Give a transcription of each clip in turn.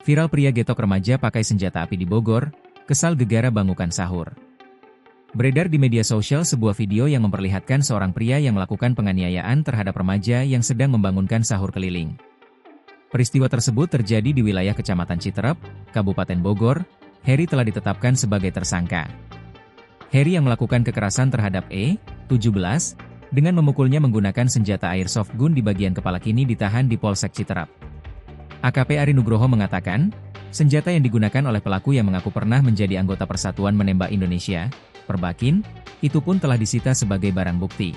Viral pria getok remaja pakai senjata api di Bogor, kesal gegara bangukan sahur. Beredar di media sosial sebuah video yang memperlihatkan seorang pria yang melakukan penganiayaan terhadap remaja yang sedang membangunkan sahur keliling. Peristiwa tersebut terjadi di wilayah Kecamatan Citerep, Kabupaten Bogor. Heri telah ditetapkan sebagai tersangka. Heri yang melakukan kekerasan terhadap E, 17, dengan memukulnya menggunakan senjata airsoft gun di bagian kepala kini ditahan di Polsek Citerep. AKP Ari Nugroho mengatakan, senjata yang digunakan oleh pelaku yang mengaku pernah menjadi anggota Persatuan Menembak Indonesia, Perbakin, itu pun telah disita sebagai barang bukti.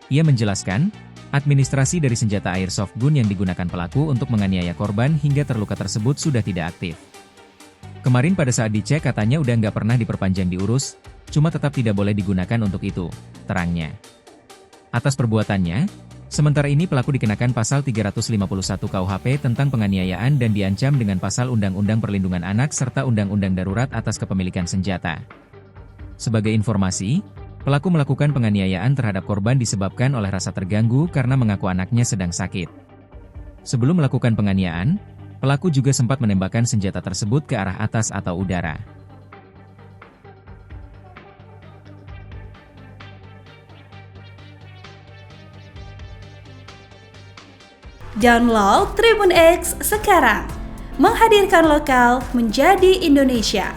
Ia menjelaskan, administrasi dari senjata airsoft gun yang digunakan pelaku untuk menganiaya korban hingga terluka tersebut sudah tidak aktif. Kemarin pada saat dicek katanya udah nggak pernah diperpanjang diurus, cuma tetap tidak boleh digunakan untuk itu, terangnya. Atas perbuatannya, sementara ini pelaku dikenakan pasal 351 KUHP tentang penganiayaan dan diancam dengan pasal Undang-Undang Perlindungan Anak serta Undang-Undang Darurat atas kepemilikan senjata. Sebagai informasi, pelaku melakukan penganiayaan terhadap korban disebabkan oleh rasa terganggu karena mengaku anaknya sedang sakit. Sebelum melakukan penganiayaan, pelaku juga sempat menembakkan senjata tersebut ke arah atas atau udara. Download Tribun X sekarang, menghadirkan lokal menjadi Indonesia.